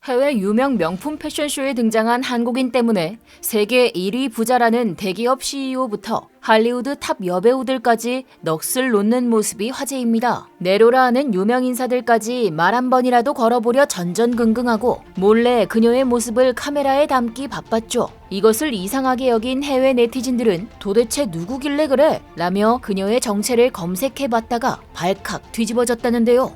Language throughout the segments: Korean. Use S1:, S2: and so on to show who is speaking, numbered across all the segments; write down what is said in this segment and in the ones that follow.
S1: 해외 유명 명품 패션쇼에 등장한 한국인 때문에 세계 1위 부자라는 대기업 CEO부터 할리우드 탑 여배우들까지 넋을 놓는 모습이 화제입니다. 네로라 하는 유명 인사들까지 말 한 번이라도 걸어보려 전전긍긍하고 몰래 그녀의 모습을 카메라에 담기 바빴죠. 이것을 이상하게 여긴 해외 네티즌들은 도대체 누구길래 그래? 라며 그녀의 정체를 검색해봤다가 발칵 뒤집어졌다는데요.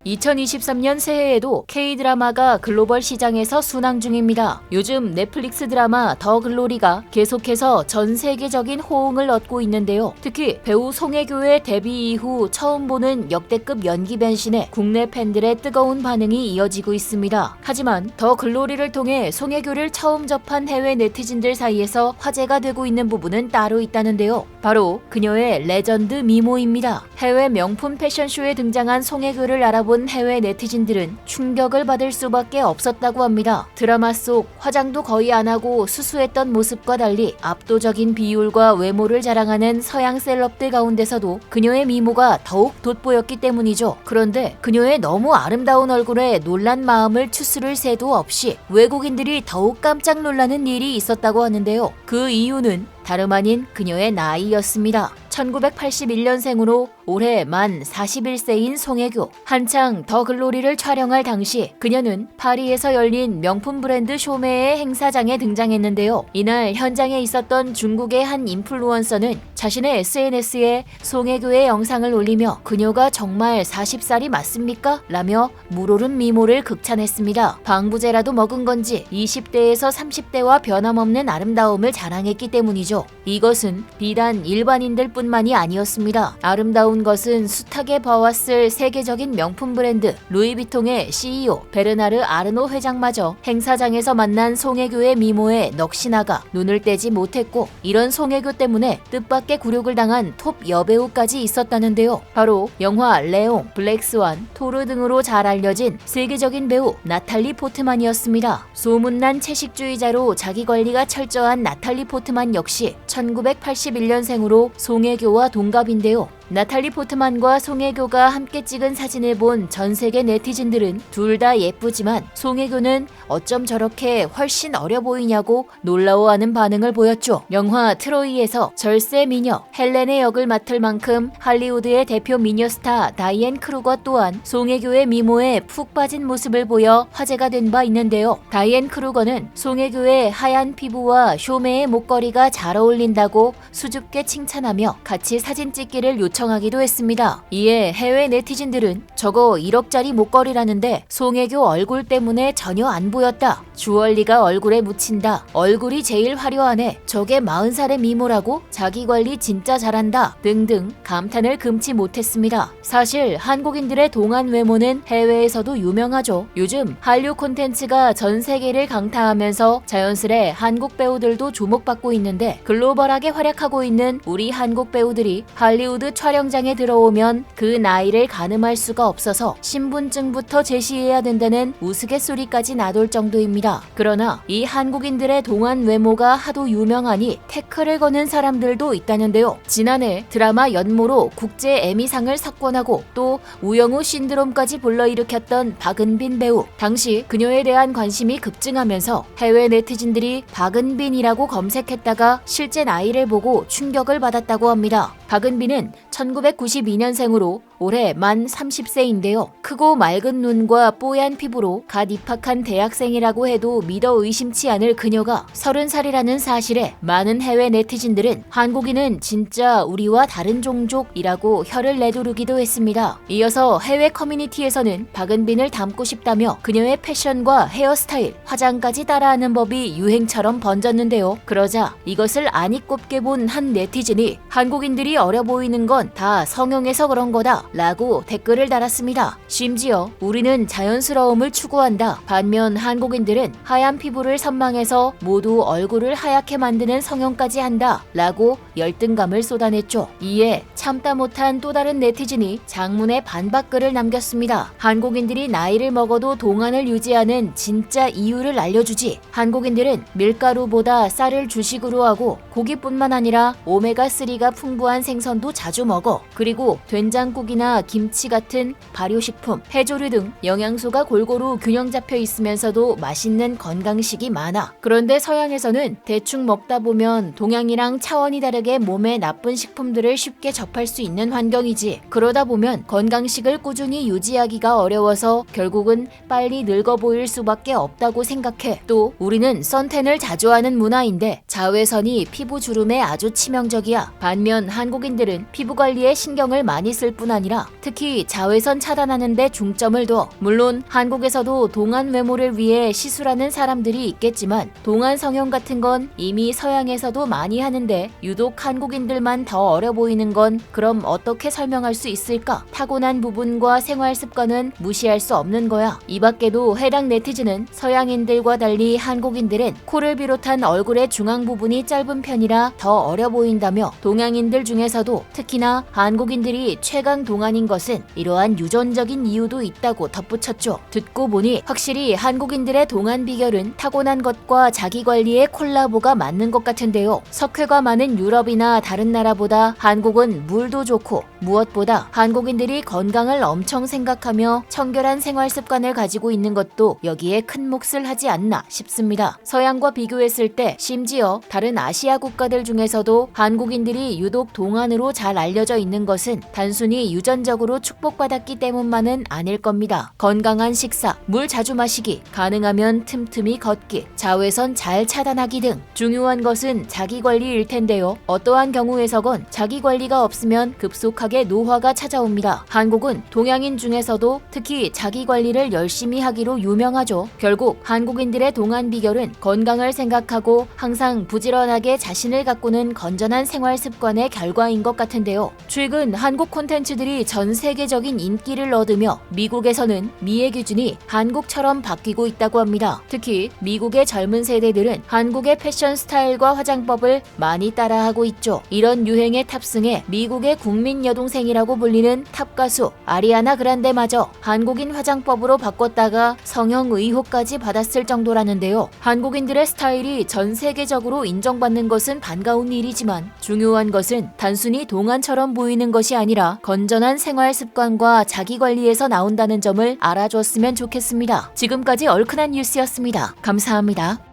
S1: 2023년 새해에도 K-드라마가 글로벌 시장에서 순항 중입니다. 요즘 넷플릭스 드라마 더 글로리가 계속해서 전 세계적인 호응을 얻고 있는데요. 특히 배우 송혜교의 데뷔 이후 처음 보는 역대급 연기 변신에 국내 팬들의 뜨거운 반응이 이어지고 있습니다. 하지만 더 글로리를 통해 송혜교를 처음 접한 해외 네티즌들 사이에서 화제가 되고 있는 부분은 따로 있다는데요. 바로 그녀의 레전드 미모입니다. 해외 명품 패션쇼에 등장한 송혜교를 알아본 해외 네티즌들은 충격을 받을 수밖에 없었다고 합니다. 드라마 속 화장도 거의 안 하고 수수했던 모습과 달리 압도적인 비율과 외모를 자랑하는 서양 셀럽들 가운데서도 그녀의 미모가 더욱 돋보였기 때문이죠. 그런데 그녀의 너무 아름다운 얼굴에 놀란 마음을 추스를 새도 없이 외국인들이 더욱 깜짝 놀라는 일이 있었다고 하는데요. 그 이유는 다름 아닌 그녀의 나이였습니다. 1981년생으로 올해 만 41세인 송혜교. 한창 더 글로리를 촬영할 당시 그녀는 파리에서 열린 명품 브랜드 쇼메의 행사장에 등장했는데요. 이날 현장에 있었던 중국의 한 인플루언서는 자신의 SNS에 송혜교의 영상을 올리며 그녀가 정말 40살이 맞습니까? 라며 물오른 미모를 극찬했습니다. 방부제라도 먹은 건지 20대에서 30대와 변함없는 아름다움을 자랑했기 때문이죠. 이것은 비단 일반인들 뿐만이 아니었습니다. 아름다운 것은 숱하게 봐왔을 세계적인 명품 브랜드 루이비통의 CEO 베르나르 아르노 회장마저 행사장에서 만난 송혜교의 미모에 넋이 나가 눈을 떼지 못했고, 이런 송혜교 때문에 뜻밖의 굴욕을 당한 톱 여배우까지 있었다는데요. 바로 영화 레옹, 블랙스완, 토르 등으로 잘 알려진 세계적인 배우 나탈리 포트만이었습니다. 소문난 채식주의자로 자기관리가 철저한 나탈리 포트만 역시 1981년생으로 송혜교와 동갑인데요. 나탈리 포트만과 송혜교가 함께 찍은 사진을 본 전 세계 네티즌들은 둘 다 예쁘지만 송혜교는 어쩜 저렇게 훨씬 어려 보이냐고 놀라워하는 반응을 보였죠. 영화 트로이에서 절세 미녀 헬렌의 역을 맡을 만큼 할리우드의 대표 미녀 스타 다이앤 크루거 또한 송혜교의 미모에 푹 빠진 모습을 보여 화제가 된 바 있는데요. 다이앤 크루거는 송혜교의 하얀 피부와 쇼메의 목걸이가 잘 어울린다고 수줍게 칭찬하며 같이 사진 찍기를 요청하기도 했습니다. 이에 해외 네티즌들은 저거 1억짜리 목걸이라는데 송혜교 얼굴 때문에 전혀 안 보였다. 주얼리가 얼굴에 묻힌다. 얼굴이 제일 화려하네. 저게 40살의 미모라고? 자기관리 진짜 잘한다. 등등 감탄을 금치 못했습니다. 사실 한국인들의 동안 외모는 해외에서도 유명하죠. 요즘 한류 콘텐츠가 전 세계를 강타하면서 자연스레 한국 배우들도 주목받고 있는데, 글로벌하게 활약하고 있는 우리 한국 배우들이 할리우드 촬영장에 들어오면 그 나이를 가늠할 수가 없어서 신분증부터 제시해야 된다는 우스갯소리까지 나돌 정도입니다. 그러나 이 한국인들의 동안 외모가 하도 유명하니 태클을 거는 사람들도 있다는데요. 지난해 드라마 연모로 국제 에미상을 석권하고 또 우영우 신드롬까지 불러일으켰던 박은빈 배우. 당시 그녀에 대한 관심이 급증하면서 해외 네티즌들이 박은빈이라고 검색했다가 실제 나이를 보고 충격을 받았다고 합니다. 박은빈은 1992년생으로 올해 만 30세인데요. 크고 맑은 눈과 뽀얀 피부로 갓 입학한 대학생이라고 해도 믿어 의심치 않을 그녀가 30살이라는 사실에 많은 해외 네티즌들은 한국인은 진짜 우리와 다른 종족이라고 혀를 내두르기도 했습니다. 이어서 해외 커뮤니티에서는 박은빈을 닮고 싶다며 그녀의 패션과 헤어스타일, 화장까지 따라하는 법이 유행처럼 번졌는데요. 그러자 이것을 아니 꼽게 본 한 네티즌이 한국인들이 어려 보이는 건 다 성형해서 그런 거다 라고 댓글을 달았습니다. 심지어 우리는 자연스러움을 추구한다. 반면 한국인들은 하얀 피부를 선망해서 모두 얼굴을 하얗게 만드는 성형까지 한다 라고 열등감을 쏟아냈죠. 이에 참다 못한 또 다른 네티즌이 장문의 반박글을 남겼습니다. 한국인들이 나이를 먹어도 동안을 유지하는 진짜 이유를 알려주지. 한국인들은 밀가루보다 쌀을 주식으로 하고 고기뿐만 아니라 오메가3가 풍부한 생선도 자주 먹어. 그리고 된장국이나 닭고기나 김치 같은 발효식품, 해조류 등 영양소가 골고루 균형 잡혀 있으면서도 맛있는 건강식이 많아. 그런데 서양에서는 대충 먹다 보면 동양이랑 차원이 다르게 몸에 나쁜 식품들을 쉽게 접할 수 있는 환경이지. 그러다 보면 건강식을 꾸준히 유지하기가 어려워서 결국은 빨리 늙어 보일 수밖에 없다고 생각해. 또 우리는 선탠을 자주 하는 문화인데 자외선이 피부 주름에 아주 치명적이야. 반면 한국인들은 피부 관리에 신경을 많이 쓸 뿐 아니라 특히 자외선 차단하는 데 중점을 둬. 물론 한국에서도 동안 외모를 위해 시술하는 사람들이 있겠지만 동안 성형 같은 건 이미 서양에서도 많이 하는데 유독 한국인들만 더 어려 보이는 건 그럼 어떻게 설명할 수 있을까? 타고난 부분과 생활 습관은 무시할 수 없는 거야. 이 밖에도 해당 네티즌은 서양인들과 달리 한국인들은 코를 비롯한 얼굴의 중앙 부분이 짧은 편이라 더 어려 보인다며 동양인들 중에서도 특히나 한국인들이 최강 동안인 것은 이러한 유전적인 이유도 있다고 덧붙였죠. 듣고 보니 확실히 한국인들의 동안 비결은 타고난 것과 자기 관리의 콜라보가 맞는 것 같은데요. 석회가 많은 유럽이나 다른 나라보다 한국은 물도 좋고 무엇보다 한국인들이 건강을 엄청 생각하며 청결한 생활 습관을 가지고 있는 것도 여기에 큰 몫을 하지 않나 싶습니다. 서양과 비교했을 때 심지어 다른 아시아 국가들 중에서도 한국인들이 유독 동안으로 잘 알려져 있는 것은 단순히 유전적으로 축복받았기 때문만은 아닐 겁니다. 건강한 식사, 물 자주 마시기, 가능하면 틈틈이 걷기, 자외선 잘 차단하기 등 중요한 것은 자기 관리일 텐데요. 어떠한 경우에서건 자기 관리가 없으면 급속하게 노화가 찾아옵니다. 한국은 동양인 중에서도 특히 자기 관리를 열심히 하기로 유명하죠. 결국 한국인들의 동안 비결은 건강을 생각하고 항상 부지런하게 자신을 가꾸는 건전한 생활 습관의 결과인 것 같은데요. 최근 한국 콘텐츠들이 전 세계적인 인기를 얻으며 미국에서는 미의 기준이 한국처럼 바뀌고 있다고 합니다. 특히 미국의 젊은 세대들은 한국의 패션 스타일과 화장법을 많이 따라하고 있죠. 이런 유행에 탑승해 미국의 국민 여동생이라고 불리는 탑 가수 아리아나 그란데마저 한국인 화장법으로 바꿨다가 성형 의혹까지 받았을 정도라는데요. 한국인들의 스타일이 전 세계적으로 인정받는 것은 반가운 일이지만 중요한 것은 단순히 동안처럼 보이는 것이 아니라 건전한 생활 습관과 자기 관리에서 나온다는 점을 알아줬으면 좋겠습니다. 지금까지 얼큰한 뉴스였습니다. 감사합니다.